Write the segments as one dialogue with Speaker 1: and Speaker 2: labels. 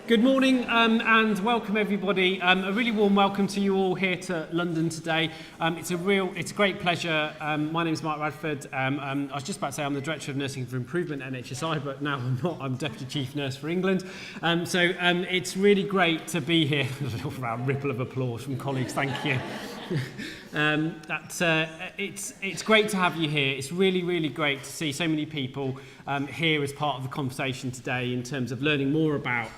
Speaker 1: Good morning and welcome everybody. A really warm welcome to you all here to London today. It's a great pleasure. My name is Mark Radford. I was just about to say I'm the Director of Nursing for Improvement at NHSI, but now I'm not. I'm Deputy Chief Nurse for England. So it's really great to be here. There's a little ripple of applause from colleagues. Thank you. It's great to have you here. It's really great to see so many people here as part of the conversation today in terms of learning more about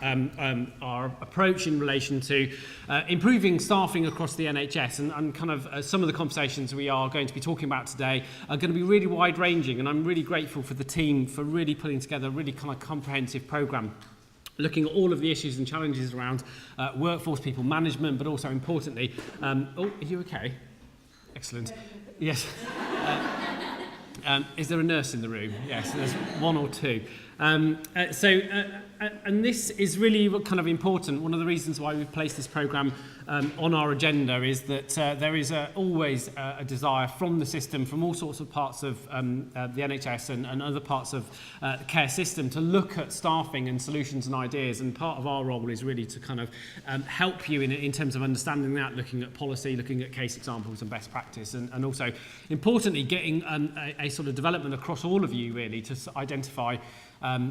Speaker 1: our approach in relation to improving staffing across the NHS and kind of some of the conversations we are going to be talking about today are going to be really wide-ranging, and I'm really grateful for the team for really putting together a really kind of comprehensive programme, looking at all of the issues and challenges around workforce, people management, but also importantly, are you okay? Excellent. Yes. Is there a nurse in the room? Yes, there's one or two. And this is really kind of important. One of the reasons why we've placed this programme on our agenda is that there is always a desire from the system, from all sorts of parts of the NHS and other parts of the care system to look at staffing and solutions and ideas. And part of our role is really to kind of help you in terms of understanding that, looking at policy, looking at case examples and best practice, and also, importantly, getting a sort of development across all of you really to identify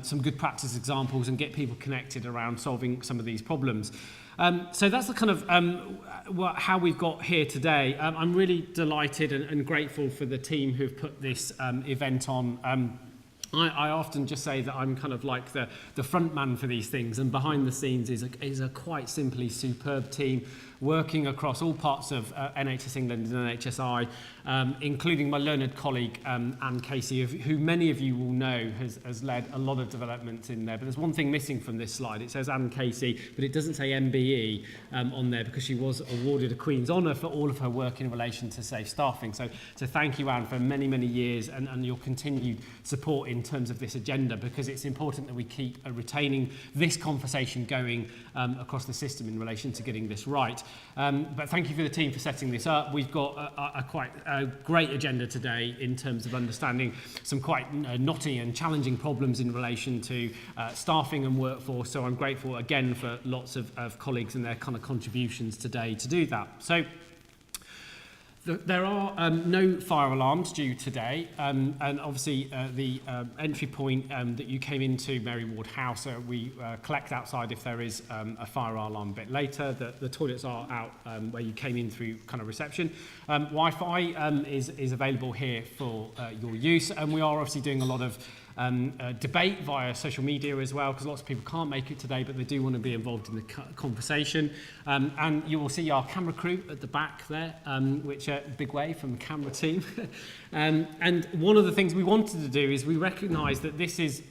Speaker 1: some good practice examples and get people connected around solving some of these problems. So that's the kind of how we've got here today. I'm really delighted and grateful for the team who've put this event on. I often just say that I'm kind of like the front man for these things, and behind the scenes is a quite simply superb team working across all parts of NHS England and NHSI, including my learned colleague Anne Casey, who many of you will know has led a lot of development in there. But there's one thing missing from this slide. It says Anne Casey, but it doesn't say MBE on there because she was awarded a Queen's Honour for all of her work in relation to safe staffing. So thank you, Anne, for many years and your continued support in terms of this agenda, because it's important that we keep retaining this conversation going across the system in relation to getting this right. But thank you for the team for setting this up. We've got a quite great agenda today in terms of understanding some quite knotty and challenging problems in relation to staffing and workforce. So I'm grateful again for lots of colleagues and their kind of contributions today to do that. So there are no fire alarms due today, and obviously the entry point that you came into, Mary Ward House, we collect outside if there is a fire alarm a bit later. The toilets are out where you came in through kind of reception. Wi-Fi is available here for your use, and we are obviously doing a lot of debate via social media as well, because lots of people can't make it today, but they do want to be involved in the conversation. And you will see our camera crew at the back there, which big wave from the camera team. And one of the things we wanted to do is we recognise that this is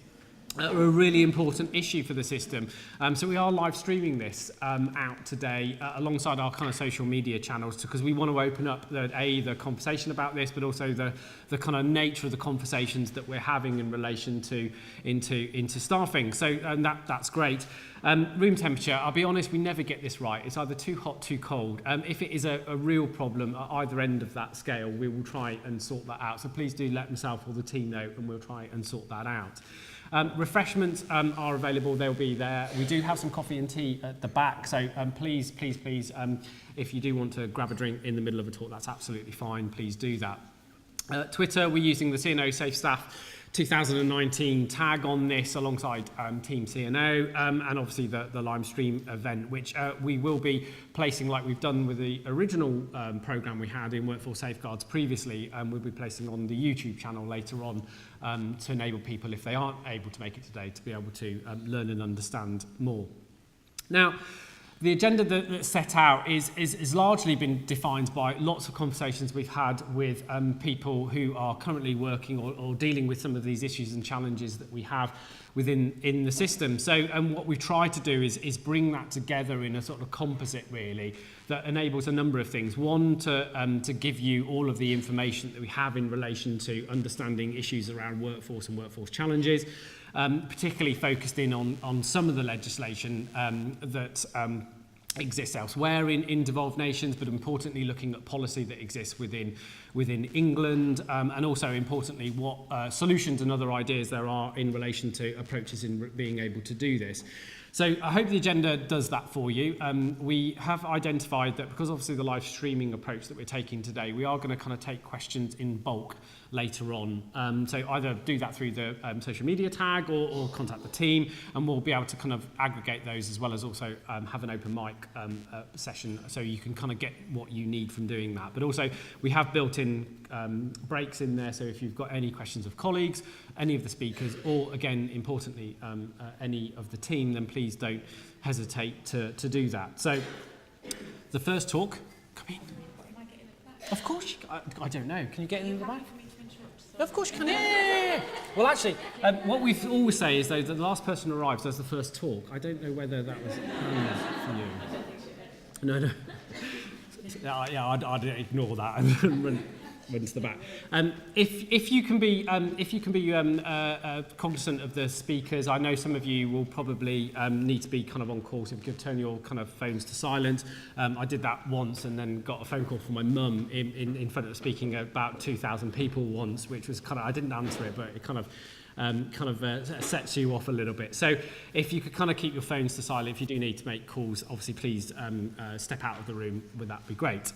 Speaker 1: a really important issue for the system. So we are live streaming this out today alongside our kind of social media channels, because we want to open up the conversation about this, but also the kind of nature of the conversations that we're having in relation to into staffing. So that's great. Room temperature, I'll be honest, we never get this right. It's either too hot, too cold. If it is a real problem at either end of that scale, we will try and sort that out. So please do let myself or the team know, and we'll try and sort that out. Refreshments are available, they'll be there. We do have some coffee and tea at the back, so please, if you do want to grab a drink in the middle of a talk, that's absolutely fine, please do that. Twitter, we're using the CNO Safe Staff 2019 tag on this alongside Team CNO, and obviously the live stream event, which we will be placing like we've done with the original programme we had in Workforce Safeguards previously. We'll be placing on the YouTube channel later on to enable people, if they aren't able to make it today, to be able to learn and understand more. Now, the agenda that's set out is largely been defined by lots of conversations we've had with people who are currently working or dealing with some of these issues and challenges that we have in the system. So what we've tried to do is bring that together in a sort of composite, really, that enables a number of things. One, to give you all of the information that we have in relation to understanding issues around workforce and workforce challenges, particularly focused in on some of the legislation that exists elsewhere in devolved nations, but importantly looking at policy that exists within within England, and also importantly what solutions and other ideas there are in relation to approaches in being able to do this. So I hope the agenda does that for you. We have identified that because obviously the live streaming approach that we're taking today, we are going to kind of take questions in bulk later on. So either do that through the social media tag or contact the team, and we'll be able to kind of aggregate those as well as also have an open mic session so you can kind of get what you need from doing that. But also we have built in breaks in there, so if you've got any questions of colleagues, any of the speakers, or again, importantly, any of the team, then please don't hesitate to do that. So the first talk, come in. Of course, I don't know. Can you get in the back? Of course you can. Yeah. Well, actually, what we always say is though that the last person who arrives does the first talk. I don't know whether that was for you. No. Yeah, I'd ignore that and run to the back. If you can be cognizant of the speakers, I know some of you will probably need to be kind of on call, so if you could turn your kind of phones to silent. I did that once and then got a phone call from my mum in front of speaking about 2,000 people once, which was kind of, I didn't answer it, but it kind of sets you off a little bit. So if you could kind of keep your phones to silent, if you do need to make calls, obviously please step out of the room, would that be great.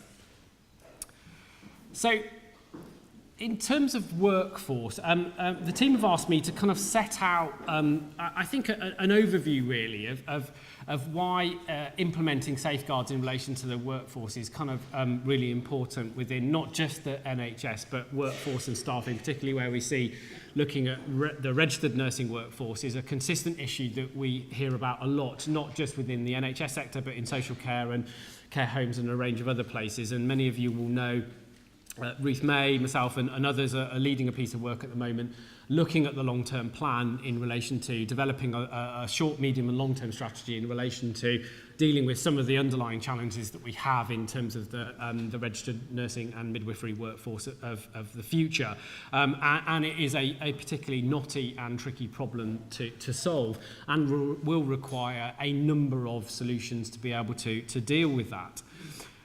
Speaker 1: So in terms of workforce, the team have asked me to kind of set out, I think, an overview really of why implementing safeguards in relation to the workforce is kind of really important within not just the NHS, but workforce and staffing, particularly where we see looking at the registered nursing workforce is a consistent issue that we hear about a lot, not just within the NHS sector, but in social care and care homes and a range of other places. And many of you will know Ruth May, myself and others are leading a piece of work at the moment looking at the long-term plan in relation to developing a short, medium and long-term strategy in relation to dealing with some of the underlying challenges that we have in terms of the registered nursing and midwifery workforce of the future. And it is a particularly knotty and tricky problem to solve and will require a number of solutions to be able to deal with that.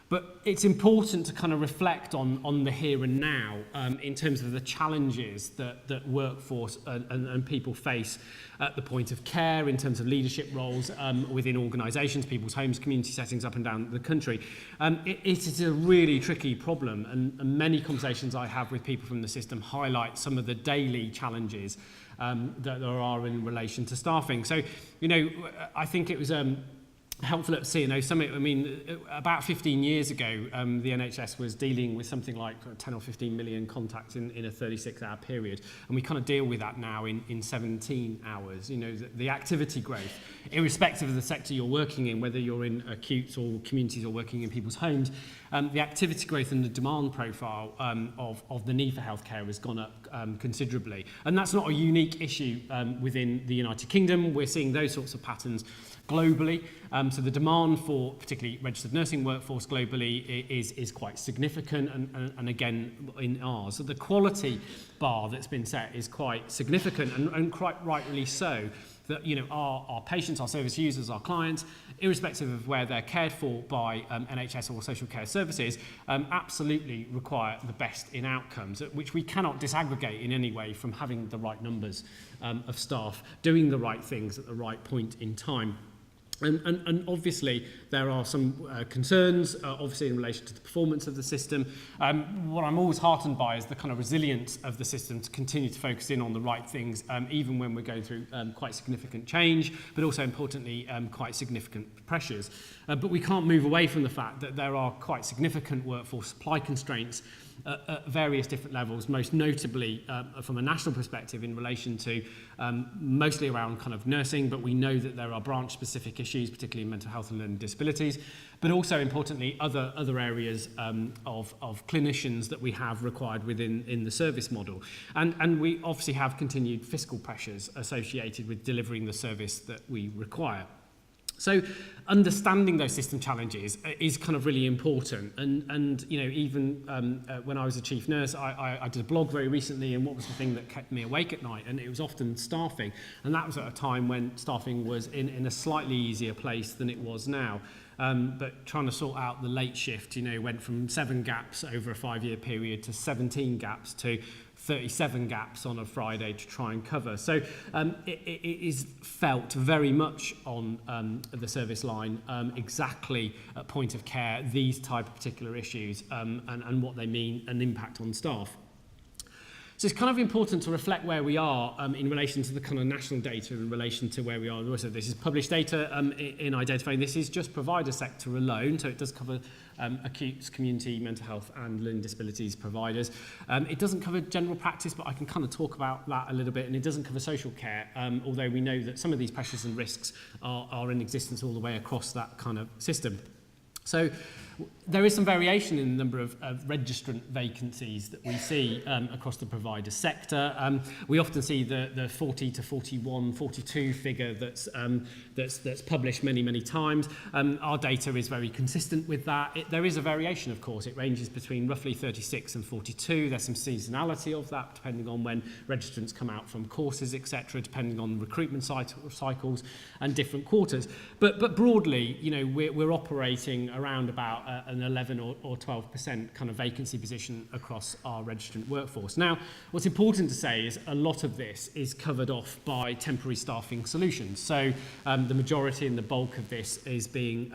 Speaker 1: But it's important to kind of reflect on the here and now in terms of the challenges that workforce and people face at the point of care in terms of leadership roles within organisations, people's homes, community settings up and down the country. It is a really tricky problem, and many conversations I have with people from the system highlight some of the daily challenges that there are in relation to staffing. So, you know, I think it was helpful at CNO Summit. I mean, about 15 years ago, the NHS was dealing with something like 10 or 15 million contacts in a 36-hour period, and we kind of deal with that now in 17 hours. You know, the activity growth, irrespective of the sector you're working in, whether you're in acute or communities or working in people's homes, the activity growth and the demand profile of the need for healthcare has gone up considerably. And that's not a unique issue within the United Kingdom. We're seeing those sorts of patterns globally. So the demand for particularly registered nursing workforce globally is quite significant, and again in ours. So the quality bar that's been set is quite significant, and quite rightly so. That, you know, our patients, our service users, our clients, irrespective of where they're cared for by NHS or social care services, absolutely require the best in outcomes, which we cannot disaggregate in any way from having the right numbers of staff doing the right things at the right point in time. And obviously there are some concerns obviously in relation to the performance of the system. What I'm always heartened by is the kind of resilience of the system to continue to focus in on the right things even when we're going through quite significant change, but also importantly quite significant pressures. But we can't move away from the fact that there are quite significant workforce supply constraints at various different levels, most notably from a national perspective in relation to mostly around kind of nursing, but we know that there are branch-specific issues, particularly in mental health and learning disabilities, but also importantly other areas of clinicians that we have required within the service model. And we obviously have continued fiscal pressures associated with delivering the service that we require. So understanding those system challenges is kind of really important. And you know, even when I was a chief nurse, I did a blog very recently, and what was the thing that kept me awake at night? And it was often staffing. And that was at a time when staffing was in a slightly easier place than it was now. But trying to sort out the late shift, you know, went from 7 gaps over a 5-year period to 17 gaps to 37 gaps on a Friday to try and cover. So it is felt very much on the service line, exactly at point of care, these type of particular issues and what they mean and impact on staff. So it's kind of important to reflect where we are in relation to the kind of national data in relation to where we are. Also, this is published data in identifying. This is just provider sector alone, so it does cover acute, community, mental health and learning disabilities providers. It doesn't cover general practice, but I can kind of talk about that a little bit, and it doesn't cover social care, although we know that some of these pressures and risks are in existence all the way across that kind of system. So there is some variation in the number of registrant vacancies that we see across the provider sector. We often see the 40 to 41, 42 figure that's published many times. Our data is very consistent with that. There is a variation, of course. It ranges between roughly 36 and 42. There's some seasonality of that, depending on when registrants come out from courses, etc., depending on recruitment cycles and different quarters. But broadly, you know, we're operating around about an 11 or 12% kind of vacancy position across our registrant workforce. Now, what's important to say is a lot of this is covered off by temporary staffing solutions. So the majority and the bulk of this is being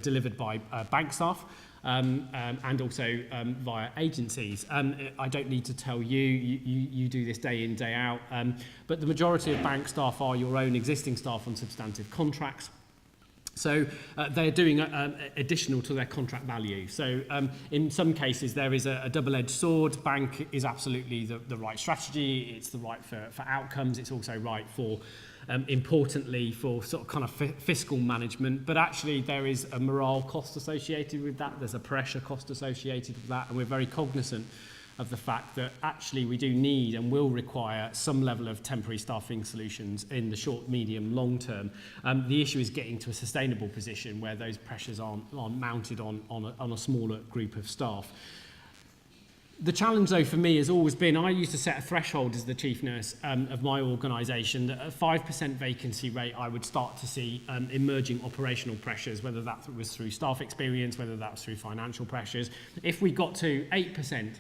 Speaker 1: delivered by bank staff and also via agencies. I don't need to tell you, you do this day in, day out, but the majority of bank staff are your own existing staff on substantive contracts. So they're doing additional to their contract value. So in some cases, there is a double-edged sword. Bank is absolutely the right strategy. It's the right for outcomes. It's also right for, importantly, for sort of kind of fiscal management. But actually, there is a morale cost associated with that. There's a pressure cost associated with that. And we're very cognizant of the fact that actually we do need and will require some level of temporary staffing solutions in the short, medium, long term. The issue is getting to a sustainable position where those pressures aren't mounted on a smaller group of staff. The challenge, though, for me has always been, I used to set a threshold as the chief nurse of my organisation that at a 5% vacancy rate, I would start to see emerging operational pressures, whether that was through staff experience, whether that was through financial pressures. If we got to 8%,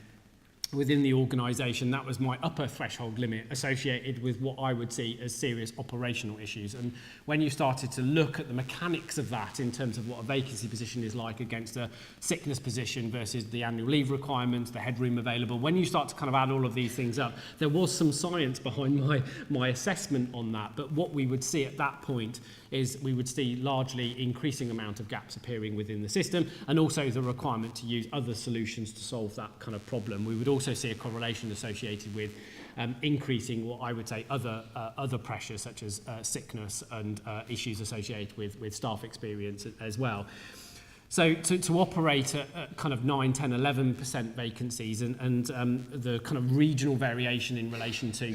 Speaker 1: within the organisation, that was my upper threshold limit associated with what I would see as serious operational issues. And when you started to look at the mechanics of that in terms of what a vacancy position is like against a sickness position versus the annual leave requirements, the headroom available, when you start to kind of add all of these things up, there was some science behind my assessment on that. But what we would see at that point is we would see largely increasing amount of gaps appearing within the system, and also the requirement to use other solutions to solve that kind of problem. We would also see a correlation associated with increasing what I would say other pressures such as sickness and issues associated with staff experience as well. So to operate at kind of 9, 10, 11% vacancies and the kind of regional variation in relation to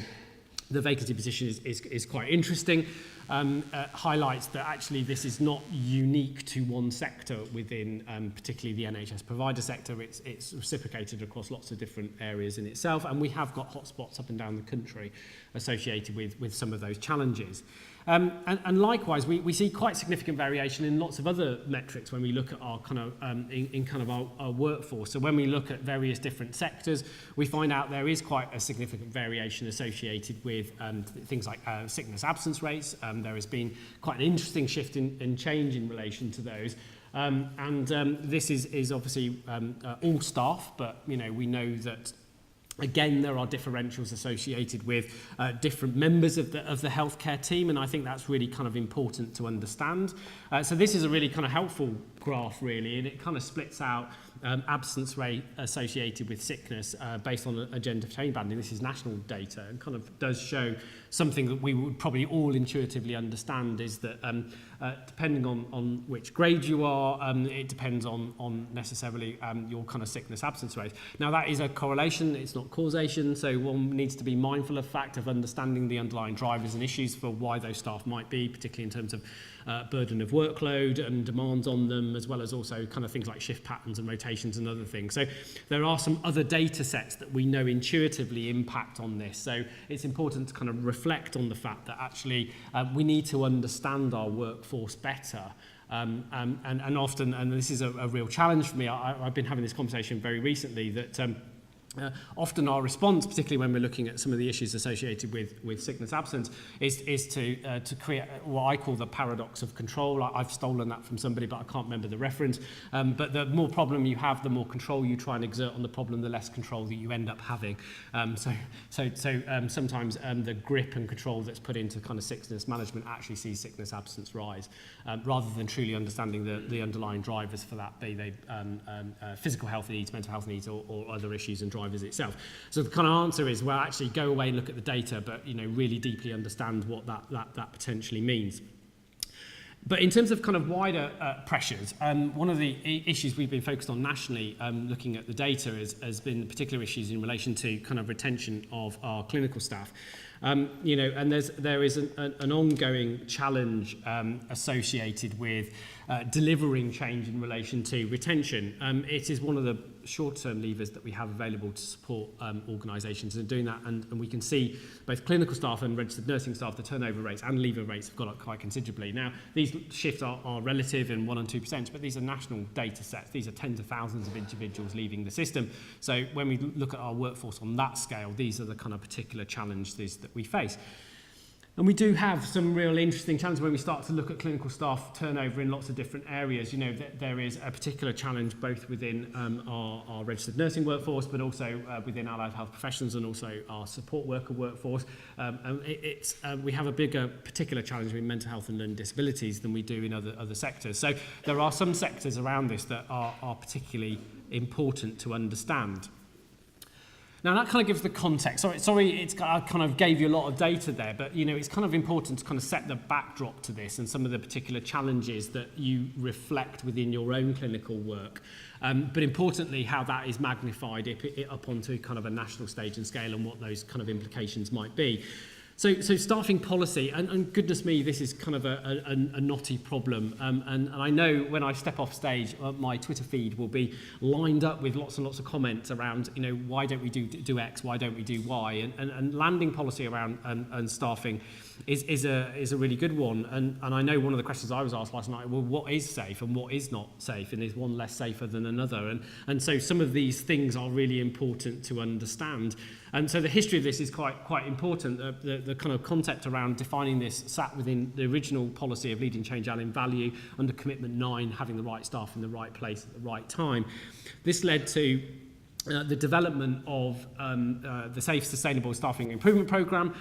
Speaker 1: the vacancy position is quite interesting. Highlights that actually this is not unique to one sector within particularly the NHS provider sector. It's reciprocated across lots of different areas in itself, and we have got hotspots up and down the country associated with some of those challenges. And likewise, we see quite significant variation in lots of other metrics when we look at our kind of in kind of our workforce. So when we look at various different sectors, we find out there is quite a significant variation associated with things like sickness absence rates. There has been quite an interesting shift in change in relation to those. This is obviously all staff, but you know, we know that again, there are differentials associated with different members of the healthcare team, and I think that's really kind of important to understand. So this is a really kind of helpful graph really, and it kind of splits out absence rate associated with sickness based on agenda change banding. This is national data, and kind of does show something that we would probably all intuitively understand, is that depending on which grade you are, it depends on necessarily your kind of sickness absence rate. Now that is a correlation, it's not causation, so one needs to be mindful of the fact of understanding the underlying drivers and issues for why those staff might be, particularly in terms of burden of workload and demands on them, as well as also kind of things like shift patterns and rotations and other things. So there are some other data sets that we know intuitively impact on this. So it's important to kind of reflect on the fact that actually we need to understand our workforce better. And often, and this is a real challenge for me, I've been having this conversation very recently, that often our response, particularly when we're looking at some of the issues associated with sickness absence, is to create what I call the paradox of control. I've stolen that from somebody, but I can't remember the reference. But the more problem you have, the more control you try and exert on the problem, the less control that you end up having. So sometimes the grip and control that's put into kind of sickness management actually sees sickness absence rise, rather than truly understanding the underlying drivers for that, be they physical health needs, mental health needs, or other issues and drivers itself. So the kind of answer is, well, actually go away and look at the data, but really deeply understand what that potentially means. But in terms of kind of wider pressures, one of the issues we've been focused on nationally, looking at the data, has been particular issues in relation to kind of retention of our clinical staff. And there is an ongoing challenge associated with delivering change in relation to retention. It is one of the short-term levers that we have available to support organisations in doing that, and we can see both clinical staff and registered nursing staff, the turnover rates and leaver rates have gone up quite considerably. Now, these shifts are relative in 1% and 2%, but these are national data sets. These are tens of thousands of individuals leaving the system. So when we look at our workforce on that scale, these are the kind of particular challenges that we face. And we do have some real interesting challenges when we start to look at clinical staff turnover in lots of different areas. There is a particular challenge both within our registered nursing workforce, but also within allied health professions and also our support worker workforce. We have a bigger particular challenge with mental health and learning disabilities than we do in other sectors. So there are some sectors around this that are particularly important to understand. Now that kind of gives the context. Sorry, I kind of gave you a lot of data there, but it's kind of important to kind of set the backdrop to this and some of the particular challenges that you reflect within your own clinical work. But importantly, how that is magnified up onto kind of a national stage and scale, and what those kind of implications might be. So staffing policy, and goodness me, this is kind of a knotty problem. And I know when I step off stage, my Twitter feed will be lined up with lots and lots of comments around, why don't we do X, why don't we do Y? And landing policy around and staffing is a really good one. And I know one of the questions I was asked last night, well, what is safe and what is not safe? And is one less safer than another? And so some of these things are really important to understand. And so the history of this is quite important. The kind of concept around defining this sat within the original policy of leading change and in value under Commitment 9, having the right staff in the right place at the right time. This led to the development of the Safe Sustainable Staffing Improvement Programme,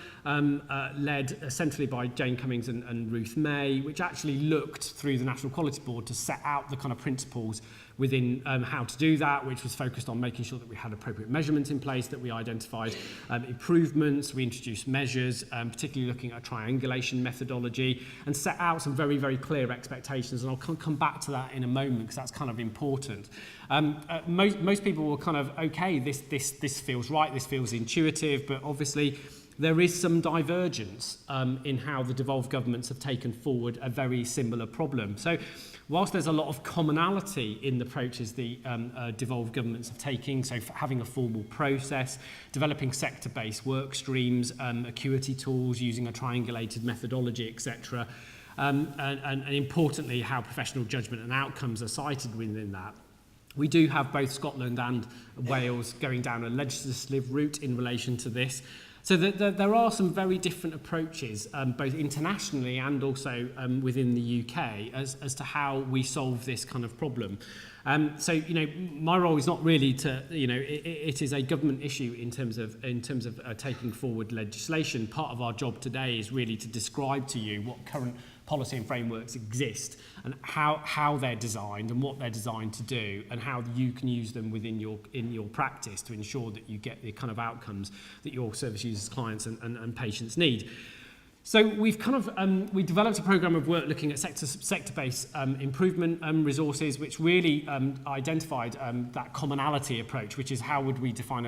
Speaker 1: led centrally by Jane Cummings and Ruth May, which actually looked through the National Quality Board to set out the kind of principles within how to do that, which was focused on making sure that we had appropriate measurements in place, that we identified improvements, we introduced measures, particularly looking at a triangulation methodology, and set out some very, very clear expectations. And I'll come back to that in a moment because that's kind of important. Most people were kind of, okay, this feels right, this feels intuitive, but obviously there is some divergence in how the devolved governments have taken forward a very similar problem. So whilst there's a lot of commonality in the approaches the devolved governments are taking, so having a formal process, developing sector-based work streams, acuity tools, using a triangulated methodology, etc., and importantly, how professional judgment and outcomes are cited within that. We do have both Scotland and Wales going down a legislative route in relation to this. So there are some very different approaches, both internationally and also within the UK, as to how we solve this kind of problem. So my role is not really to, it is a government issue in terms of taking forward legislation. Part of our job today is really to describe to you what current policy and frameworks exist, and how they're designed and what they're designed to do, and how you can use them in your practice to ensure that you get the kind of outcomes that your service users, clients and patients need. So we've we developed a program of work looking at sector-based improvement resources, which really identified that commonality approach, which is how would we define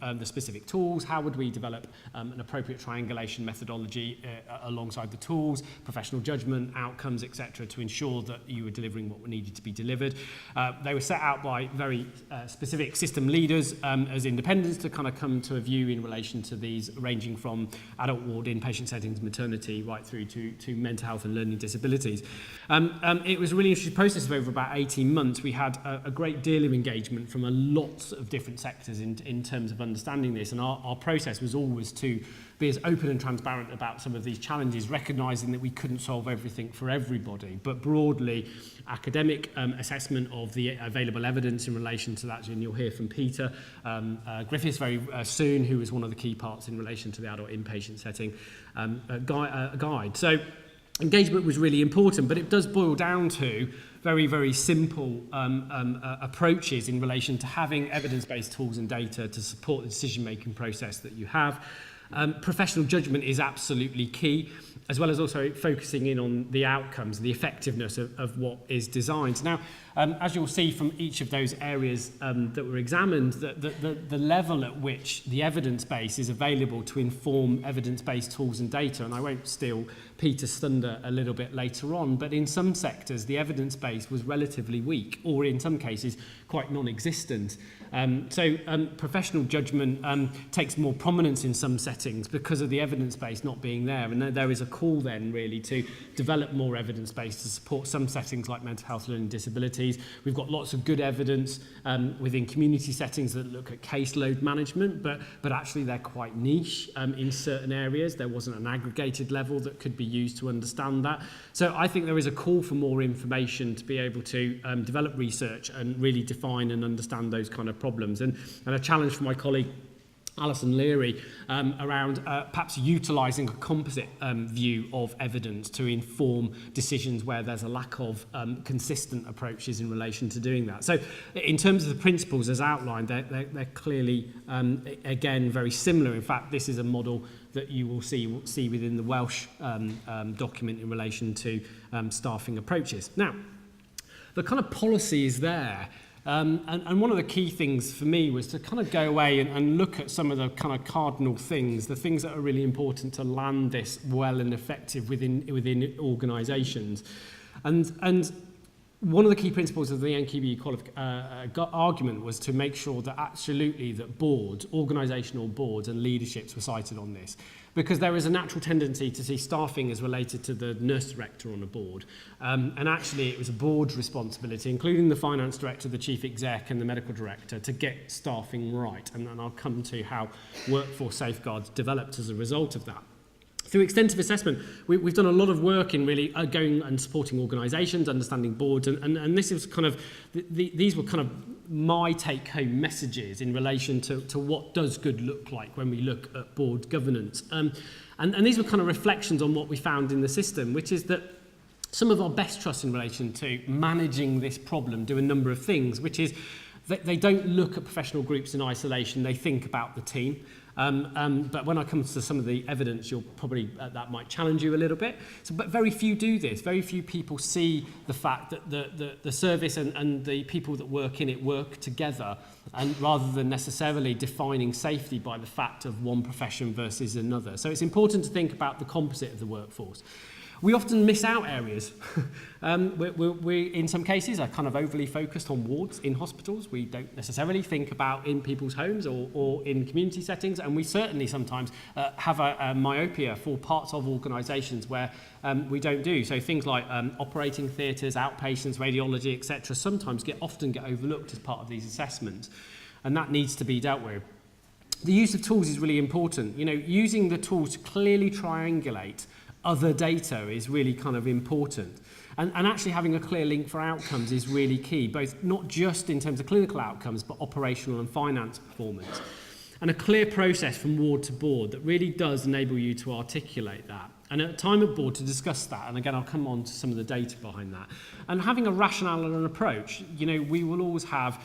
Speaker 1: the specific tools, how would we develop an appropriate triangulation methodology alongside the tools, professional judgment, outcomes, etc., to ensure that you were delivering what needed to be delivered. They were set out by very specific system leaders as independents to kind of come to a view in relation to these, ranging from adult ward, inpatient settings, maternity, right through to mental health and learning disabilities. It was a really interesting process of over about 18 months. We had a great deal of engagement from a lot of different sectors in terms of understanding this, and our process was always to be as open and transparent about some of these challenges, recognising that we couldn't solve everything for everybody, but broadly academic assessment of the available evidence in relation to that, and you'll hear from Peter Griffiths very soon, who was one of the key parts in relation to the adult inpatient setting guide. So engagement was really important, but it does boil down to very, very simple approaches in relation to having evidence-based tools and data to support the decision-making process that you have. Professional judgment is absolutely key, as well as also focusing in on the outcomes, the effectiveness of what is designed. Now, as you'll see from each of those areas that were examined, the level at which the evidence base is available to inform evidence-based tools and data, and I won't steal Peter's thunder a little bit later on, but in some sectors the evidence base was relatively weak, or in some cases quite non-existent. Professional judgment takes more prominence in some settings because of the evidence base not being there, and there is a call then really to develop more evidence base to support some settings like mental health, learning disabilities. We've got lots of good evidence within community settings that look at caseload management, but actually they're quite niche in certain areas. There wasn't an aggregated level that could be used to understand that. So I think there is a call for more information to be able to develop research and really define and understand those kind of problems. And a challenge for my colleague Alison Leary around perhaps utilising a composite view of evidence to inform decisions where there's a lack of consistent approaches in relation to doing that. So in terms of the principles as outlined, they're clearly, again, very similar. In fact, this is a model that you will see within the Welsh document in relation to staffing approaches. Now, the kind of policy is there. And one of the key things for me was to kind of go away and look at some of the kind of cardinal things, the things that are really important to land this well and effective within organisations. And one of the key principles of the NQB argument was to make sure that absolutely that boards, organisational boards and leaderships were cited on this. Because there is a natural tendency to see staffing as related to the nurse director on a board. And actually it was a board's responsibility, including the finance director, the chief exec and the medical director, to get staffing right. And then I'll come to how workforce safeguards developed as a result of that. Through extensive assessment, we've done a lot of work in really going and supporting organisations, understanding boards, and this is kind of, these were kind of my take-home messages in relation to what does good look like when we look at board governance. And these were kind of reflections on what we found in the system, which is that some of our best trusts in relation to managing this problem do a number of things, which is that they don't look at professional groups in isolation, they think about the team. But when I come to some of the evidence, you'll probably, that might challenge you a little bit. But very few do this. Very few people see the fact that the service and the people that work in it work together, and rather than necessarily defining safety by the fact of one profession versus another. So it's important to think about the composite of the workforce. We often miss out areas. We in some cases, are kind of overly focused on wards in hospitals. We don't necessarily think about in people's homes or in community settings, and we certainly sometimes have a myopia for parts of organisations where we don't do. So things like operating theatres, outpatients, radiology, etc. sometimes often get overlooked as part of these assessments, and that needs to be dealt with. The use of tools is really important. You know, using the tools to clearly triangulate other data is really kind of important. And actually having a clear link for outcomes is really key, both not just in terms of clinical outcomes, but operational and finance performance. And a clear process from ward to board that really does enable you to articulate that. And at time at board to discuss that, and again I'll come on to some of the data behind that, and having a rationale and an approach. We will always have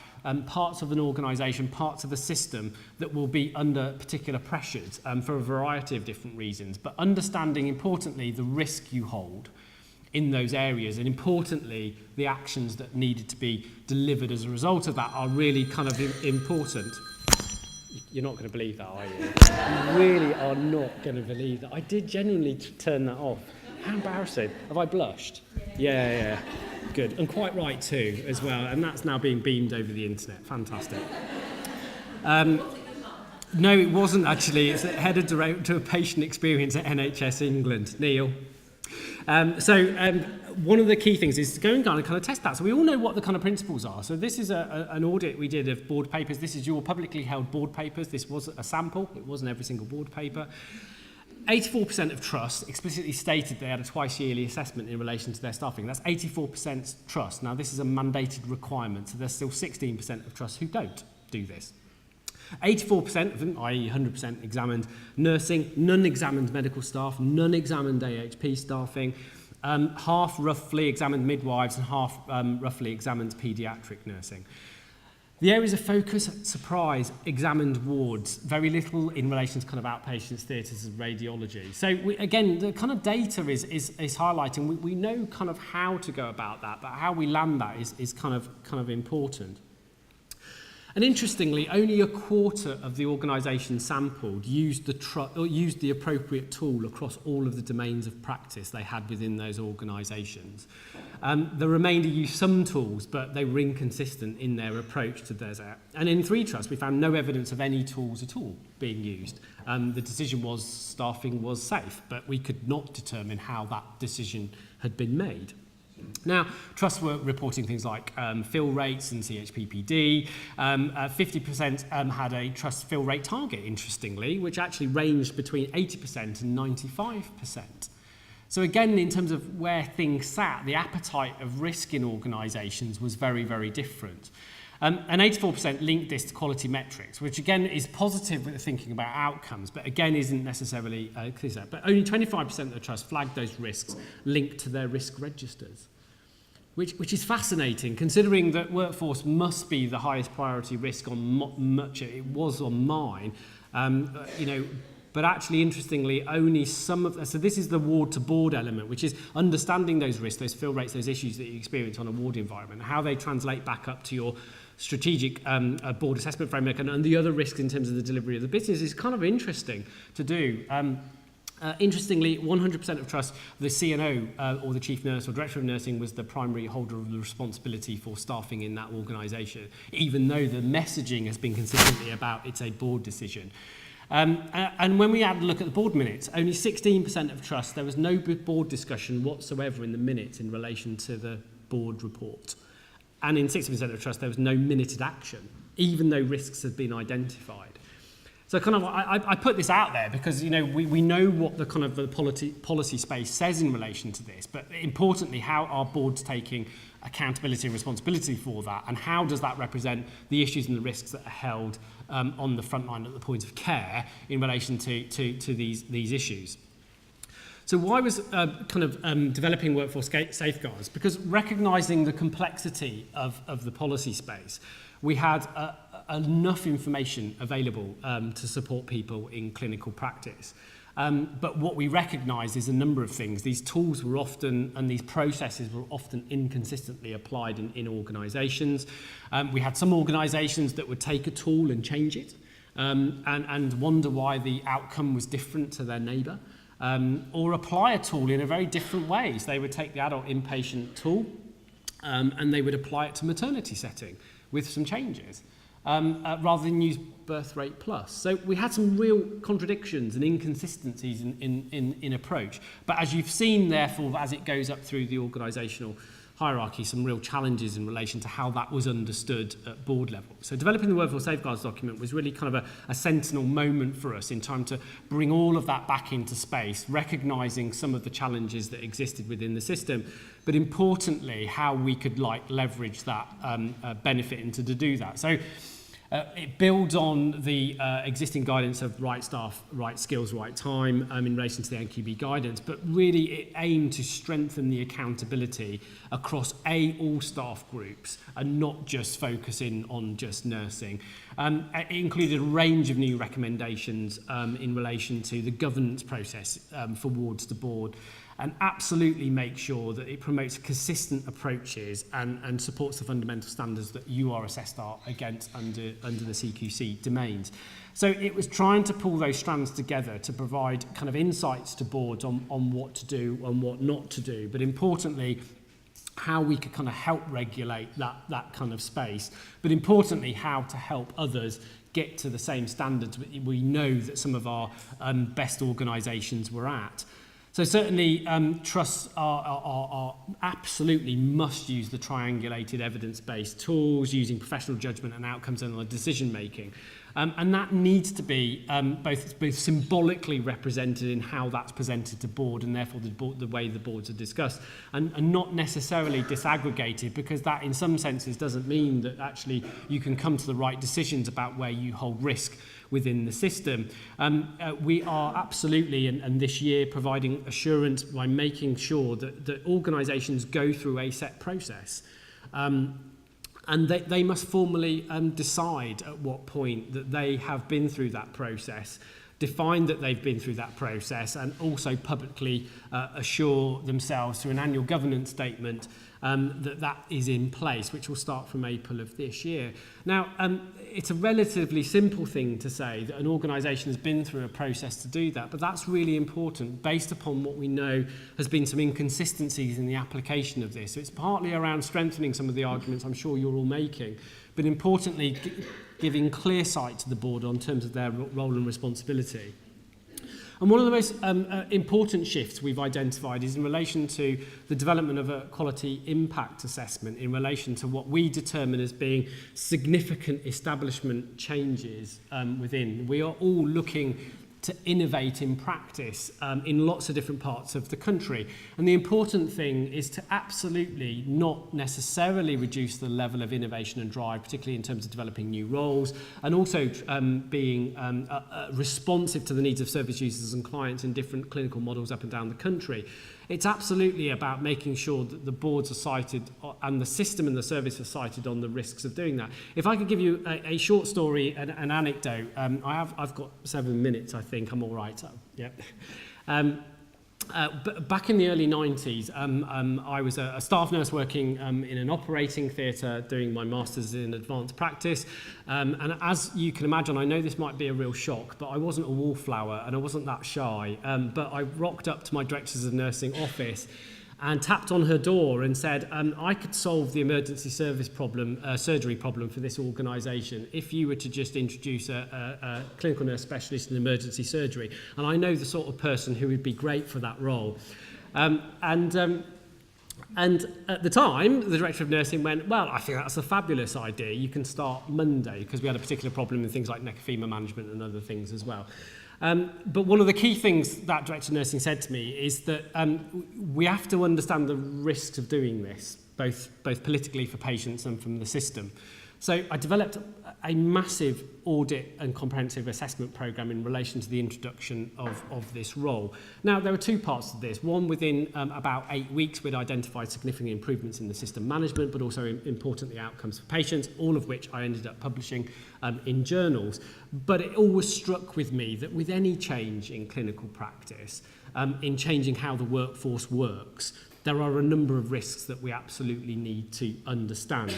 Speaker 1: parts of an organisation, parts of a system that will be under particular pressures for a variety of different reasons, but understanding importantly the risk you hold in those areas, and importantly the actions that needed to be delivered as a result of that are really kind of important. You're not going to believe that, are you? You really are not going to believe that. I did genuinely turn that off. How embarrassing. Have I blushed? Yeah. Good. And quite right too, as well. And that's now being beamed over the internet. Fantastic. No, it wasn't actually. It's the head of director of patient experience at NHS England, Neil. One of the key things is to go and kind of test that. So we all know what the kind of principles are. So this is an audit we did of board papers. This is your publicly held board papers. This was a sample. It wasn't every single board paper. 84% of trust explicitly stated they had a twice yearly assessment in relation to their staffing. That's 84% trust. Now this is a mandated requirement. So there's still 16% of trust who don't do this. 84% of them, i.e. 100% examined nursing, none examined medical staff, none examined AHP staffing, half roughly examined midwives and half roughly examined paediatric nursing. The areas of focus, surprise, examined wards, very little in relation to kind of outpatients, theatres and radiology. So again, the kind of data is highlighting, we know kind of how to go about that, but how we land that is kind of important. And interestingly, only a quarter of the organisation sampled used the appropriate tool across all of the domains of practice they had within those organisations. The remainder used some tools, but they were inconsistent in their approach to theirs. And in 3 trusts, we found no evidence of any tools at all being used. The decision was staffing was safe, but we could not determine how that decision had been made. Now, trusts were reporting things like fill rates and CHPPD. 50% had a trust fill rate target, interestingly, which actually ranged between 80% and 95%. So again, in terms of where things sat, the appetite of risk in organisations was very, very different. And 84% linked this to quality metrics, which again is positive with thinking about outcomes, but again isn't necessarily clear. But only 25% of the trust flagged those risks linked to their risk registers, which is fascinating, considering that workforce must be the highest priority risk on much. It was on mine, But actually, interestingly, only some of... So this is the ward-to-board element, which is understanding those risks, those fill rates, those issues that you experience on a ward environment, how they translate back up to your strategic board assessment framework and the other risks in terms of the delivery of the business is kind of interesting to do. Interestingly, 100% of trust, the CNO or the chief nurse or director of nursing was the primary holder of the responsibility for staffing in that organisation, even though the messaging has been consistently about it's a board decision. And when we had a look at the board minutes, only 16% of trust, there was no board discussion whatsoever in the minutes in relation to the board report. And in 60% of trust, there was no minuted action, even though risks had been identified. So kind of, I put this out there because, we know what the kind of the policy space says in relation to this, but importantly, how are boards taking accountability and responsibility for that, and how does that represent the issues and the risks that are held on the front line at the point of care in relation to these issues. So why was developing workforce safeguards? Because recognising the complexity of the policy space, we had enough information available to support people in clinical practice. But what we recognise is a number of things. These tools were often, and these processes were often inconsistently applied in organisations. We had some organisations that would take a tool and change it and wonder why the outcome was different to their neighbour, or apply a tool in a very different way. So they would take the adult inpatient tool and they would apply it to maternity setting with some changes. Rather than use birth rate plus. So we had some real contradictions and inconsistencies in approach. But as you've seen, therefore, as it goes up through the organisational hierarchy, some real challenges in relation to how that was understood at board level. So developing the workforce safeguards document was really kind of a sentinel moment for us in time to bring all of that back into space, recognising some of the challenges that existed within the system, but importantly, how we could leverage that benefit into to do that. So It builds on the existing guidance of right staff, right skills, right time in relation to the NQB guidance, but really it aimed to strengthen the accountability across all staff groups and not just focusing on just nursing. It included a range of new recommendations in relation to the governance process for wards to board, and absolutely make sure that it promotes consistent approaches and supports the fundamental standards that you are assessed against under the CQC domains. So it was trying to pull those strands together to provide kind of insights to boards on what to do and what not to do, but importantly, how we could kind of help regulate that kind of space, but importantly, how to help others get to the same standards we know that some of our best organisations were at. So certainly trusts are absolutely must use the triangulated evidence-based tools, using professional judgment and outcomes in the decision making. And that needs to be both symbolically represented in how that's presented to board, and therefore the way the boards are discussed, and not necessarily disaggregated, because that in some senses doesn't mean that actually you can come to the right decisions about where you hold risk within the system. We are absolutely, and this year, providing assurance by making sure that organisations go through a set process. And they must formally decide at what point that they have been through that process, define that they've been through that process, and also publicly assure themselves through an annual governance statement that is in place, which will start from April of this year. Now, it's a relatively simple thing to say that an organisation has been through a process to do that, but that's really important based upon what we know has been some inconsistencies in the application of this. So it's partly around strengthening some of the arguments I'm sure you're all making, but importantly, giving clear sight to the board on terms of their role and responsibility. And one of the most important shifts we've identified is in relation to the development of a quality impact assessment in relation to what we determine as being significant establishment changes within. We are all looking to innovate in practice in lots of different parts of the country. And the important thing is to absolutely not necessarily reduce the level of innovation and drive, particularly in terms of developing new roles, and also being responsive to the needs of service users and clients in different clinical models up and down the country. It's absolutely about making sure that the boards are cited and the system and the service are cited on the risks of doing that. If I could give you a short story, an anecdote, I've got 7 minutes, I think. I'm all right. Back in the early 90s, I was a staff nurse working in an operating theatre doing my master's in advanced practice. And as you can imagine, I know this might be a real shock, but I wasn't a wallflower and I wasn't that shy. But I rocked up to my directors of nursing office and tapped on her door and said, I could solve the emergency service problem, surgery problem for this organisation if you were to just introduce a clinical nurse specialist in emergency surgery. And I know the sort of person who would be great for that role. And at the time, the director of nursing went, well, I think that's a fabulous idea. You can start Monday, because we had a particular problem in things like necrophilia management and other things as well. But one of the key things that director of nursing said to me is that we have to understand the risks of doing this, both politically for patients and from the system. So I developed a massive audit and comprehensive assessment program in relation to the introduction of this role. Now, there were two parts to this. One, within about 8 weeks, we'd identified significant improvements in the system management, but also importantly outcomes for patients, all of which I ended up publishing in journals. But it always struck with me that with any change in clinical practice, in changing how the workforce works, there are a number of risks that we absolutely need to understand.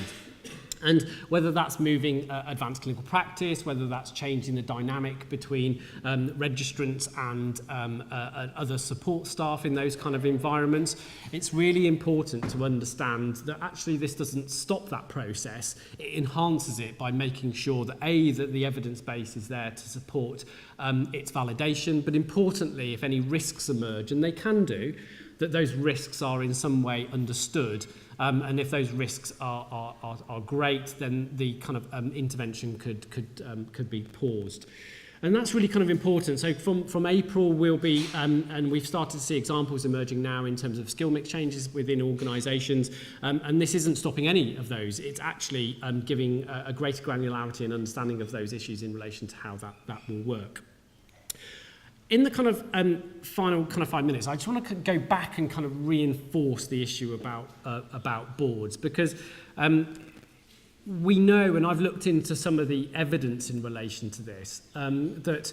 Speaker 1: And whether that's moving advanced clinical practice, whether that's changing the dynamic between registrants and other support staff in those kind of environments, it's really important to understand that actually this doesn't stop that process. It enhances it by making sure that that the evidence base is there to support its validation, but importantly, if any risks emerge, and they can do, that those risks are in some way understood. And if those risks are great, then the kind of intervention could be paused. And that's really kind of important. So from April, we'll be, and we've started to see examples emerging now in terms of skill mix changes within organisations. And this isn't stopping any of those. It's actually giving a greater granularity and understanding of those issues in relation to how that will work. In the kind of final kind of 5 minutes, I just want to go back and kind of reinforce the issue about boards, because we know, and I've looked into some of the evidence in relation to this, that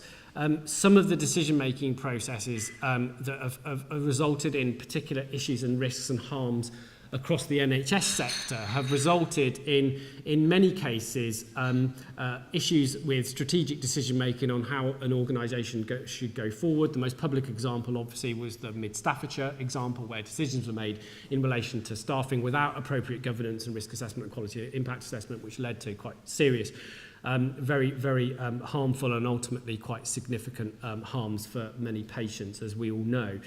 Speaker 1: some of the decision-making processes that have resulted in particular issues and risks and harms across the NHS sector have resulted in many cases, issues with strategic decision-making on how an organisation should go forward. The most public example, obviously, was the Mid-Staffordshire example, where decisions were made in relation to staffing without appropriate governance and risk assessment and quality impact assessment, which led to quite serious, very harmful and ultimately quite significant harms for many patients, as we all know.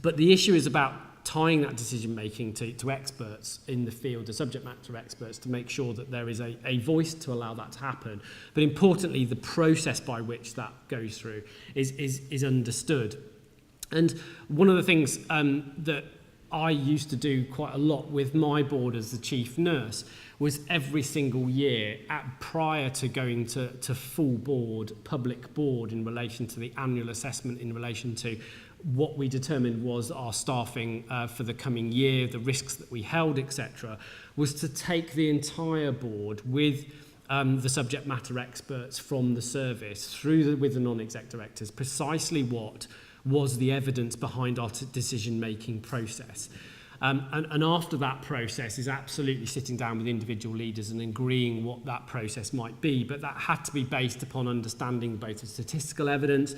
Speaker 1: But the issue is about tying that decision-making to experts in the field, the subject matter experts, to make sure that there is a voice to allow that to happen. But importantly, the process by which that goes through is understood. And one of the things that I used to do quite a lot with my board as the chief nurse was every single year, prior to going to full board, public board, in relation to the annual assessment, in relation to what we determined was our staffing for the coming year, the risks that we held, etc., was to take the entire board with the subject matter experts from the service with the non-exec directors, precisely what was the evidence behind our decision-making process. And after that process is absolutely sitting down with individual leaders and agreeing what that process might be, but that had to be based upon understanding both the statistical evidence,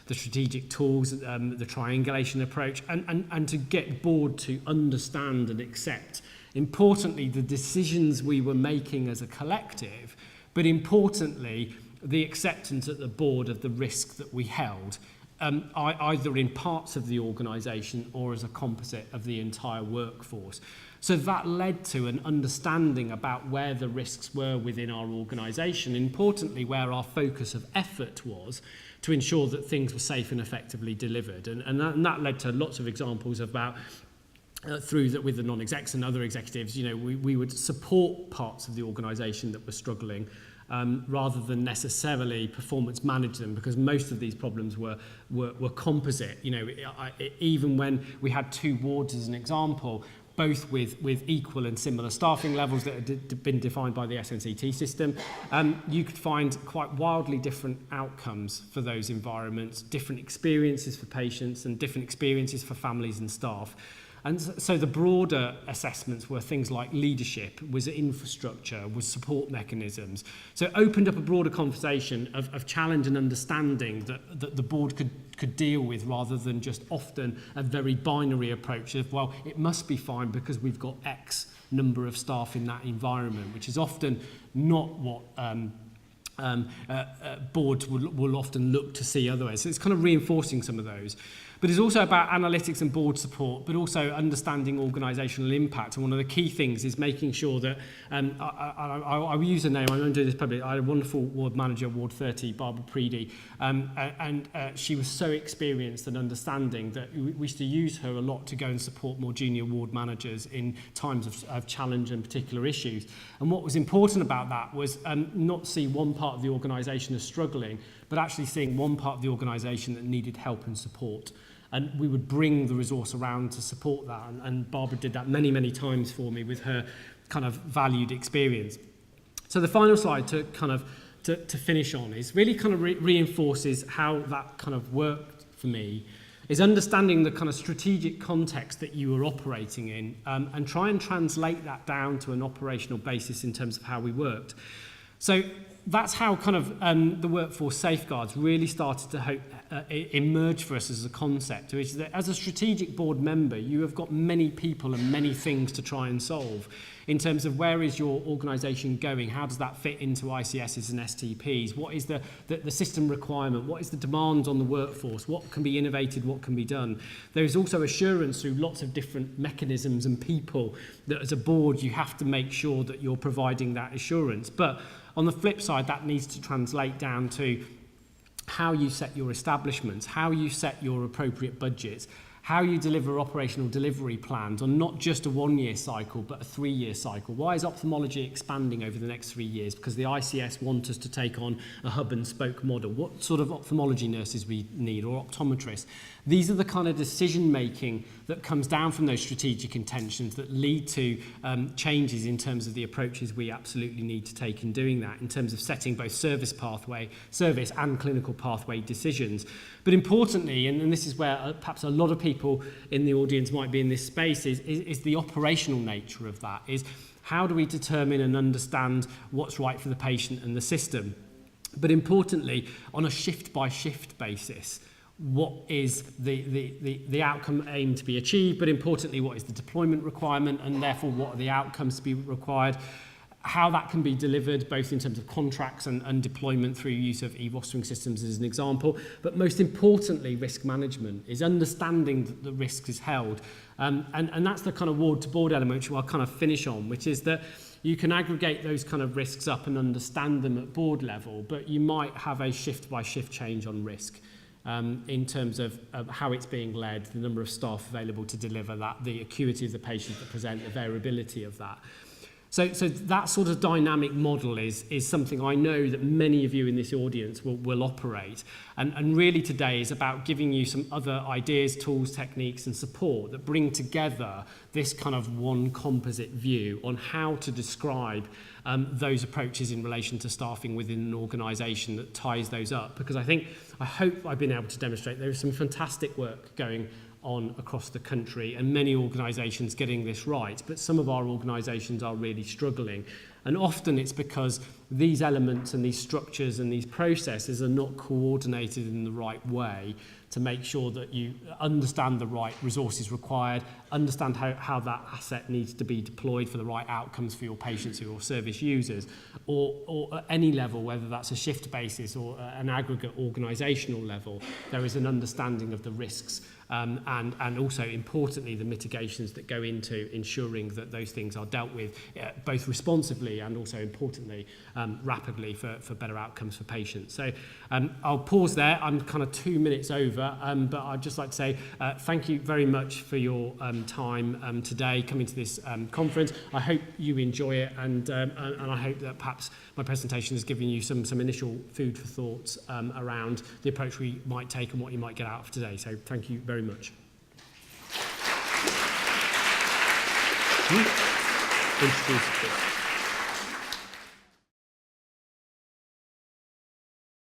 Speaker 1: the strategic tools, the triangulation approach, and to get board to understand and accept, importantly, the decisions we were making as a collective, but importantly, the acceptance at the board of the risk that we held, either in parts of the organisation or as a composite of the entire workforce. So that led to an understanding about where the risks were within our organisation, importantly where our focus of effort was, to ensure that things were safe and effectively delivered. And that led to lots of examples about through that with the non-execs and other executives, we would support parts of the organisation that were struggling, rather than necessarily performance manage them, because most of these problems were composite. Even when we had two wards as an example, both with equal and similar staffing levels that had been defined by the SNCT system, you could find quite wildly different outcomes for those environments, different experiences for patients and different experiences for families and staff. And so the broader assessments were things like leadership, was infrastructure, was support mechanisms. So it opened up a broader conversation of challenge and understanding that the board could deal with, rather than just often a very binary approach of, well, it must be fine because we've got X number of staff in that environment, which is often not what boards will often look to see otherwise. So it's kind of reinforcing some of those. But it's also about analytics and board support, but also understanding organisational impact. And one of the key things is making sure that, I will use a name, I won't do this publicly, I had a wonderful ward manager, Ward 30, Barbara Preedy, and she was so experienced and understanding that we used to use her a lot to go and support more junior ward managers in times of challenge and particular issues. And what was important about that was not see one part of the organisation as struggling, but actually seeing one part of the organisation that needed help and support. And we would bring the resource around to support that. And Barbara did that many, many times for me with her kind of valued experience. So the final slide to finish on is really kind of reinforces how that kind of worked for me, is understanding the kind of strategic context that you were operating in, and try and translate that down to an operational basis in terms of how we worked. So that's how kind of the workforce safeguards really started to emerge for us as a concept, which is that as a strategic board member, you have got many people and many things to try and solve in terms of where is your organisation going, how does that fit into ICSs and STPs, what is the system requirement, what is the demand on the workforce, what can be innovated, what can be done. There is also assurance through lots of different mechanisms and people that as a board you have to make sure that you're providing that assurance. But on the flip side, that needs to translate down to how you set your establishments, how you set your appropriate budgets, how you deliver operational delivery plans on not just a 1-year cycle, but a 3-year cycle. Why is ophthalmology expanding over the next 3 years? Because the ICS want us to take on a hub and spoke model. What sort of ophthalmology nurses we need, or optometrists? These are the kind of decision making that comes down from those strategic intentions that lead to changes in terms of the approaches we absolutely need to take in doing that, in terms of setting both service and clinical pathway decisions. But importantly, and this is where perhaps a lot of people in the audience might be in this space, is the operational nature of that, is how do we determine and understand what's right for the patient and the system? But importantly, on a shift-by-shift basis, what is the outcome aimed to be achieved, but importantly, what is the deployment requirement, and therefore what are the outcomes to be required, how that can be delivered both in terms of contracts and deployment through use of e-rostering systems as an example, but most importantly, risk management is understanding that the risk is held. And that's the kind of ward-to-board element which I'll kind of finish on, which is that you can aggregate those kind of risks up and understand them at board level, but you might have a shift-by-shift change on risk. In terms of how it's being led, the number of staff available to deliver that, the acuity of the patient that present, the variability of that. So that sort of dynamic model is something I know that many of you in this audience will operate. And really today is about giving you some other ideas, tools, techniques and support that bring together this kind of one composite view on how to describe those approaches in relation to staffing within an organisation that ties those up. Because I hope I've been able to demonstrate there is some fantastic work going on across the country and many organisations getting this right, but some of our organisations are really struggling. And often it's because these elements and these structures and these processes are not coordinated in the right way to make sure that you understand the right resources required, understand how that asset needs to be deployed for the right outcomes for your patients or your service users, or at any level, whether that's a shift basis or an aggregate organisational level, there is an understanding of the risks and also, importantly, the mitigations that go into ensuring that those things are dealt with both responsibly and also, importantly, rapidly for better outcomes for patients. So I'll pause there. I'm kind of 2 minutes over, but I'd just like to say thank you very much for your time today coming to this conference. I hope you enjoy it, and I hope that perhaps my presentation has given you some initial food for thought around the approach we might take and what you might get out of today. So thank you very much. Introduce